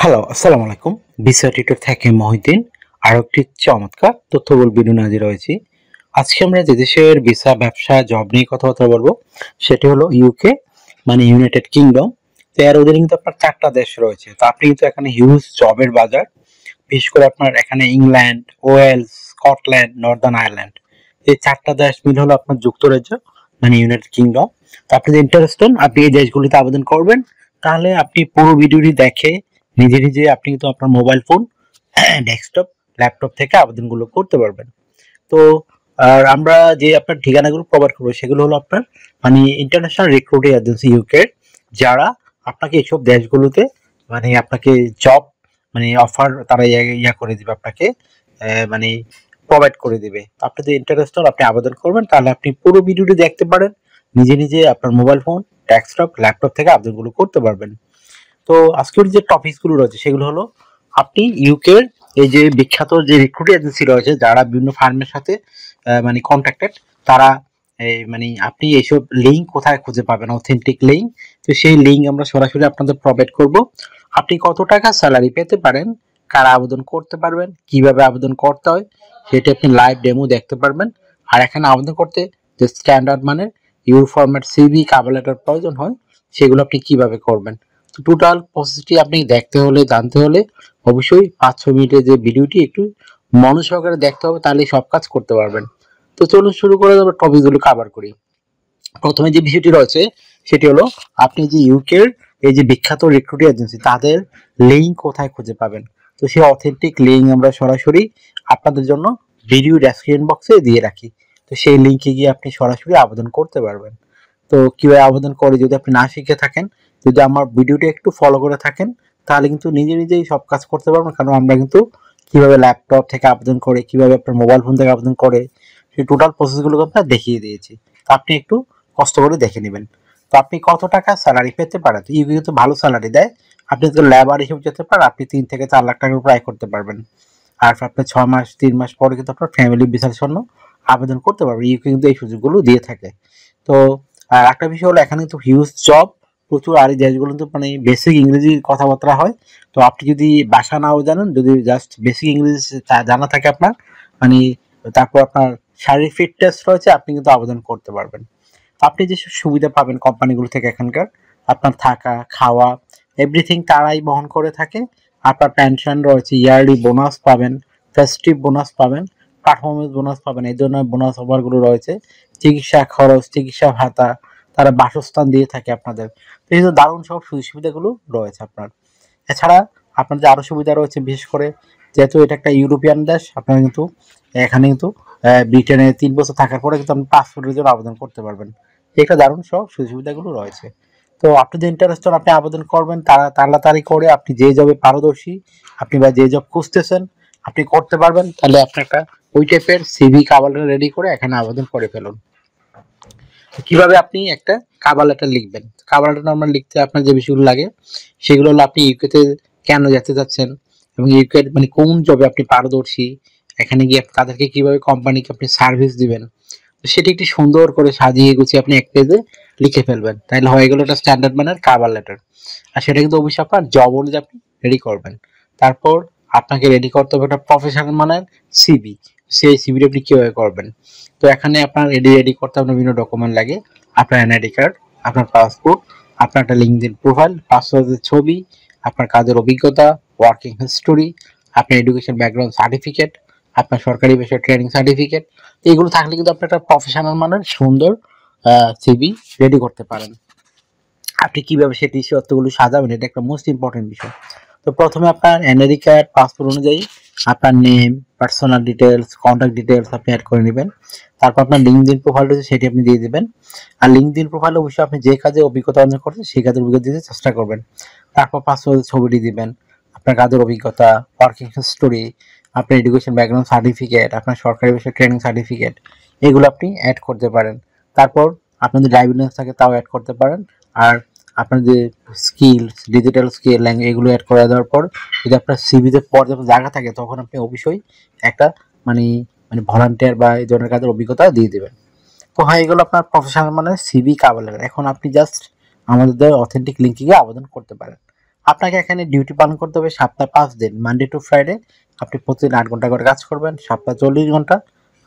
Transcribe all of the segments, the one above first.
Hello, আসসালামু আলাইকুম। Visa tutor থেকে মহিউদ্দিন আরো একটি চমৎকার তথ্যবহুল ভিডিও নিয়ে হাজির হয়েছি। আজকে আমরা যে দেশের ভিসা, ব্যবসা, জব নিয়ে কথাবার্তা বলবো সেটি হলো ইউকে, মানে ইউনাইটেড কিংডম। তো এর অধীনে কিন্তু আপনার 4টা দেশ রয়েছে। তো আপনি কিন্তু এখানে হিউজ জবের বাজার, বিশেষ করে আপনার এখানে England, Wales, Scotland, Northern Ireland, এই 4টা দেশ মিলে হলো আপনার যুক্তরাজ্য, মানে ইউনাইটেড কিংডম। তো আপনি যদি ইন্টারেস্টেড, আপনি এই দেশগুলিতে আবেদন করবেন। তাহলে আপনি পুরো ভিডিওটি দেখে নিজে নিজে আপনি কিন্তু আপনার মোবাইল ফোন, ডেস্কটপ, ল্যাপটপ থেকে আবেদনগুলো করতে পারবেন। তো আর আমরা যে আপনার ঠিকানাগুলো প্রোভাইড করবো সেগুলো হলো আপনার মানে ইন্টারন্যাশনাল রিক্রুটিং এজেন্সি ইউকে, যারা আপনাকে এইসব দেশগুলোতে মানে আপনাকে জব মানে অফার তারা ইয়া করে দিবে আপনাকে, মানে প্রোভাইড করে দিবে। আপনি যদি ইন্টারেস্টেড আপনি আবেদন করবেন, তাহলে আপনি পুরো ভিডিওটি দেখতে পারেন, নিজে নিজে আপনার মোবাইল ফোন, ডেস্কটপ, ল্যাপটপ থেকে আবেদনগুলো করতে পারবেন। তো আজকের যে টপিকসগুলো রয়েছে সেগুলো হলো আপনি ইউকের এই যে বিখ্যাত যে রিক্রুটিং এজেন্সি রয়েছে যারা বিভিন্ন ফার্মের সাথে মানে কন্ট্যাক্টেড, তারা মানে আপনি এইসব লিঙ্ক কোথায় খুঁজে পাবেন, অথেন্টিক লিঙ্ক। তো সেই লিঙ্ক আমরা সরাসরি আপনাদের প্রোভাইড করব। আপনি কত টাকা স্যালারি পেতে পারেন, কারা আবেদন করতে পারবেন, কিভাবে আবেদন করতে হয় সেটা আপনি লাইভ ডেমো দেখতে পারবেন। আর এখানে আবেদন করতে যে স্ট্যান্ডার্ড মানের your format CV, cover letter প্রয়োজন হয়, সেগুলো আপনি কিভাবে করবেন। তো টোটাল প্রসেসটি আপনি দেখতে হলে, জানতে হলে অবশ্যই 5-6 মিনিটের যে ভিডিওটি একটু মনোসহকারে দেখতে হবে, তাহলে সব কাজ করতে পারবেন। তো চলুন শুরু করে আমরা টপিকগুলো কভার করি। প্রথমে যে বিষয়টি রয়েছে সেটি হলো আপনি যে ইউকের এই যে বিখ্যাত রিক্রুটিং এজেন্সি তাদের লিঙ্ক কোথায় খুঁজে পাবেন। তো সেই অথেন্টিক লিঙ্ক আমরা সরাসরি আপনাদের জন্য ভিডিও ডেসক্রিপশন বক্সে দিয়ে রাখি। তো সেই লিঙ্কে গিয়ে আপনি সরাসরি আবেদন করতে পারবেন। তো কিভাবে আবেদন করে যদি আপনি না শিখে থাকেন, যদি আমার ভিডিওটা একটু ফলো করে থাকেন, তাহলে কিন্তু নিজে নিজেই সব কাজ করতে পারবেন। কারণ আমরা কিন্তু কিভাবে ল্যাপটপ থেকে আবেদন করে, কিভাবে আপনার মোবাইল ফোন থেকে আবেদন করে, সেই টোটাল প্রসেসগুলোকে আপনার দেখিয়ে দিয়েছি। তো আপনি একটু কষ্ট করে দেখে নেবেন। তো আপনি কত টাকা স্যালারি পেতে পারেন, তো ইউকে কিন্তু ভালো স্যালারি দেয়। আপনি যদি লেবার হিসেবে যেতে পারেন, আপনি 3 থেকে 4 লাখ টাকার উপর আয় করতে পারবেন। আর আপনার 6 মাস 3 মাস পরে কিন্তু আপনার ফ্যামিলি ভিসার জন্য আবেদন করতে পারবেন। ইউকে কিন্তু এই সুযোগগুলো দিয়ে থাকে। তো আর একটা বিষয় হলো এখানে কিন্তু হিউজ জব প্রচুর, আর এই দেশগুলো কিন্তু মানে বেসিক ইংরেজি কথাবার্তা হয়। তো আপনি যদি ভাষা নাও জানেন, যদি জাস্ট বেসিক ইংরেজি জানা থাকে আপনার, মানে তারপর আপনার শারীরিক ফিটনেস রয়েছে, আপনি কিন্তু আবেদন করতে পারবেন। আপনি যেসব সুবিধা পাবেন কোম্পানিগুলো থেকে এখানকার, আপনার থাকা, খাওয়া, এভরিথিং তারাই বহন করে থাকে। আপনার পেনশন রয়েছে, ইয়ারলি বোনাস পাবেন, ফেস্টিভ বোনাস পাবেন, পারফরমেন্স বোনাস পাবেন, এই ধরনের বোনাস অফারগুলো রয়েছে। চিকিৎসা খরচ, চিকিৎসা ভাতা, তারা বাসস্থান দিয়ে থাকে আপনাদের। তো এই যে দারুণ সব সুযোগ সুবিধাগুলো রয়েছে আপনার। এছাড়া আপনার যে আরো সুবিধা রয়েছে, বিশেষ করে যেহেতু এটা একটা ইউরোপিয়ান দেশ, আপনারা কিন্তু এখানে কিন্তু ব্রিটেনে 3 বছর থাকার পরে কিন্তু আপনি পাসপোর্টের জন্য আবেদন করতে পারবেন। একটা দারুণ সব সুযোগ সুবিধাগুলো রয়েছে। তো আপনি যে ইন্টারেস্টেড আপনি আবেদন করবেন, তাড়াতাড়ি করে আপনি যে জবে পারদর্শী, আপনি বা যে জব খুঁজতেছেন আপনি করতে পারবেন। তাহলে আপনি একটা ওই টাইপের সিভি কভার রেডি করে এখানে আবেদন করে ফেলুন। কিভাবে আপনি একটা কভার লেটার লিখবেন, কভার লেটার নরমাল লিখতে আপনার যে বিষয়গুলো লাগে সেগুলো হলো আপনি ইউকেতে কেন যেতে যাচ্ছেন, এবং ইউকে মানে কোন জবে আপনি পারদর্শী, এখানে গিয়ে তাদেরকে কিভাবে কোম্পানিকে আপনি সার্ভিস দিবেন। তো সেটি একটি সুন্দর করে সাজিয়ে গুছিয়ে আপনি এক পেজে লিখে ফেলবেন, তাহলে হয়ে গেল একটা স্ট্যান্ডার্ড মানের কভার লেটার। আর সেটা কিন্তু অবশ্যই আপনার জব অনুযায়ী আপনি রেডি করবেন। তারপর আপনাকে রেডি করতে হবে একটা প্রফেশনাল মানের সিভি। সেই সিভিটা আপনি কিভাবে করবেন, তো এখানে আপনার রেডি করতে আপনার বিভিন্ন ডকুমেন্ট লাগে। আপনার এনআইডি কার্ড, আপনার পাসপোর্ট, আপনার একটা লিঙ্কডইন প্রোফাইল, পাসপোর্টের ছবি, আপনার কাজের অভিজ্ঞতা, ওয়ার্কিং হিস্টোরি, আপনার এডুকেশন ব্যাকগ্রাউন্ড সার্টিফিকেট, আপনার সরকারি বিষয় ট্রেনিং সার্টিফিকেট, এগুলো থাকলে কিন্তু আপনি একটা প্রফেশনাল মানের সুন্দর সিভি রেডি করতে পারেন। আপনি কিভাবে সেটি সত্যগুলো সাজাবেন, এটা একটা মোস্ট ইম্পর্টেন্ট বিষয়। তো প্রথমে আপনার এনআইডি কার্ড, পাসপোর্ট অনুযায়ী আপনার name, personal details, contact details আপনি অ্যাড করে নেবেন। তারপর আপনার লিঙ্কডইন প্রোফাইল রয়েছে সেটি আপনি দিয়ে দেবেন। আর লিঙ্কডইন প্রোফাইলে অবশ্যই আপনি যে কাজে অভিজ্ঞতা অর্জন করছেন সেই কাজের অভিজ্ঞতা দিতে চেষ্টা করবেন। তারপর পাসপোর্টের ছবিটি দিবেন, আপনার কাজের অভিজ্ঞতা, ওয়ার্কিং হিস্টোরি, আপনার এডুকেশন ব্যাকগ্রাউন্ড সার্টিফিকেট, আপনার সরকারি বিষয়ে ট্রেনিং সার্টিফিকেট, এগুলো আপনি অ্যাড করতে পারেন। তারপর আপনার যদি ড্রাইভিং লাইসেন্স থাকে তাও অ্যাড করতে পারেন। আর আপনার যে স্কিলস, ডিজিটাল স্কিল, ল্যাঙ্গুয়েজ, এগুলো অ্যাড করে দেওয়ার পর যদি আপনার সিভিতে পর্যাপ্ত জায়গা থাকে তখন আপনি অবশ্যই একটা মানে মানে ভলান্টিয়ার বা এই ধরনের কাজের অভিজ্ঞতা দিয়ে দেবেন। তো হয়ে গেল আপনার প্রফেশনাল মানে সিভি কভার লেটার। এখন আপনি জাস্ট আমাদের অথেন্টিক লিঙ্কে গিয়ে আবেদন করতে পারেন। আপনাকে এখানে ডিউটি পালন করতে হবে সপ্তাহে 5 দিন, মানডে টু ফ্রাইডে। আপনি প্রতিদিন 8 ঘন্টা করে কাজ করবেন, সপ্তাহে 40 ঘন্টা।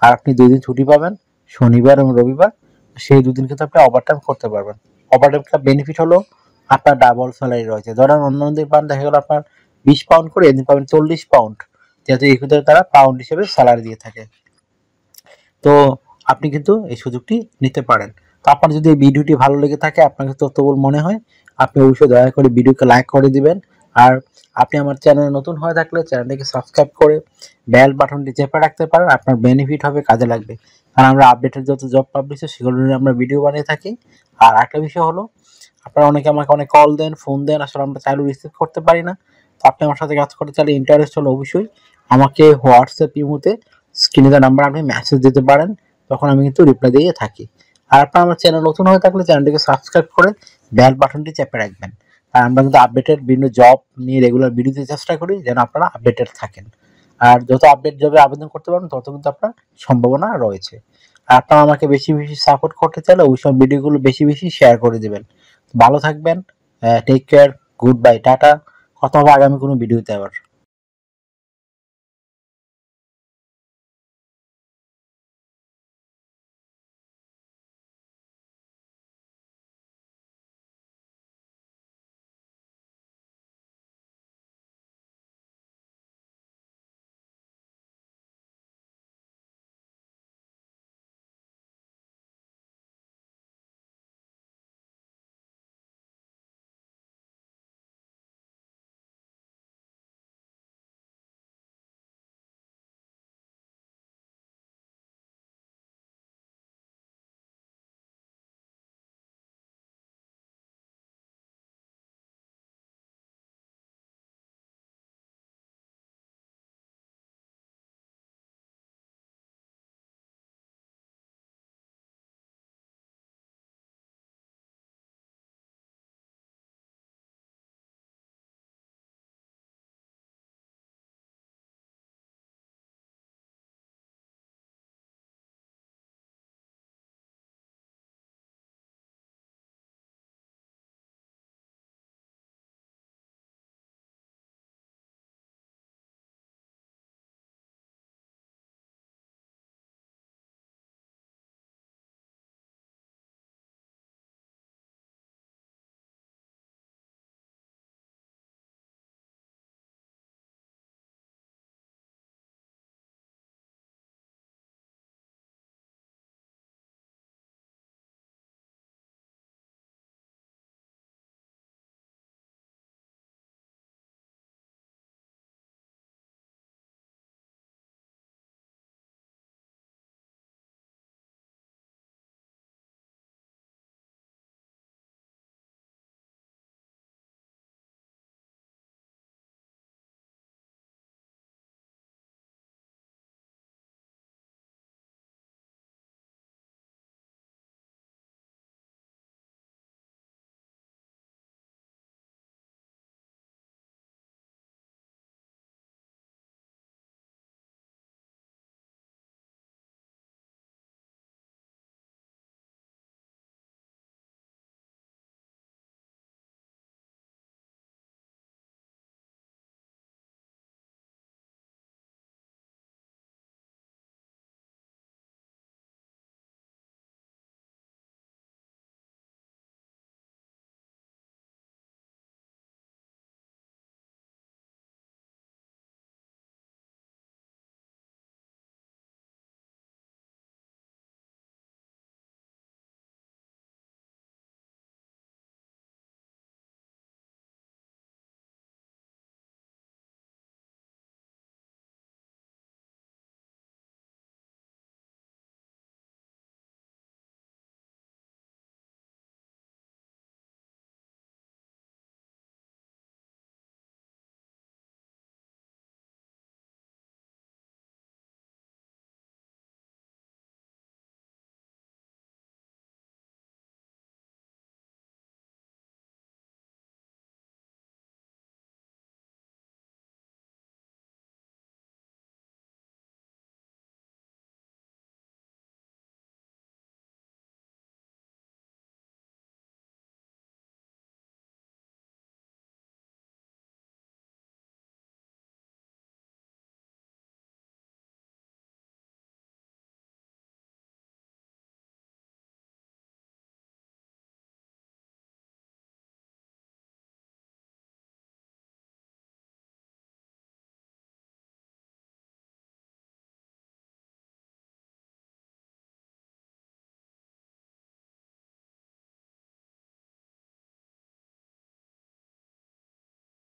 আর আপনি 2 দিন ছুটি পাবেন, শনিবার এবং রবিবার। সেই 2 দিন কিন্তু আপনি ওভারটাইম করতে পারবেন। ওভারটাইমটা বেনিফিট হলো আপনার ডাবল স্যালারি রয়েছে। ধরেন অন্যদিন পান দেখা গেল আপনার 20 পাউন্ড করে, এদিন পাবেন 40 পাউন্ড, যেহেতু এই ক্ষেত্রে তারা পাউন্ড হিসেবে স্যালারি দিয়ে থাকে। তো আপনি কিন্তু এই সুযোগটি নিতে পারেন। তো আপনার যদি এই ভিডিওটি ভালো লেগে থাকে, আপনাকে তথ্যবল মনে হয়, আপনি অবশ্যই দয়া করে ভিডিওকে লাইক করে দিবেন। আর আপনি আমার চ্যানেলে নতুন হয়ে থাকলে চ্যানেলটিকে সাবস্ক্রাইব করে বেল বাটনটি চেপে রাখতে পারেন। আপনার বেনিফিট হবে, কাজে লাগবে। কারণ আমরা আপডেটেড যত জব পাবলিশ সেগুলো নিয়ে আমরা ভিডিও বানিয়ে থাকি। আর একটা বিষয় হলো, আপনারা অনেকে আমাকে অনেক কল দেন, ফোন দেন, আসলে আমরা চাইলেও রিসিভ করতে পারি না। তো আপনি আমার সাথে কাজ করতে চাইলে ইন্টারেস্ট হলে অবশ্যই আমাকে হোয়াটসঅ্যাপ ইমোতে স্ক্রিনে দেওয়া নাম্বার আপনি মেসেজ দিতে পারেন, তখন আমি কিন্তু রিপ্লাই দিয়ে থাকি। আর আপনার আমার চ্যানেল নতুন হয়ে থাকলে চ্যানেলটিকে সাবস্ক্রাইব করে বেল বাটনটি চেপে রাখবেন। আর আমরা কিন্তু আপডেটেড বিভিন্ন জব নিয়ে রেগুলার ভিডিও দিতে চেষ্টা করি, যেন আপনারা আপডেটেড থাকেন। আর যত আপডেট জবে আবেদন করতে পারবেন, তত কিন্তু আপনার সম্ভাবনা রয়েছে। আর আপনারা আমাকে বেশি বেশি সাপোর্ট করতে চাইলে ওই সব ভিডিওগুলো বেশি বেশি শেয়ার করে দেবেন। ভালো থাকবেন, take care, good bye, tata. কথা হবে আগামী কোনো ভিডিওতে আবার।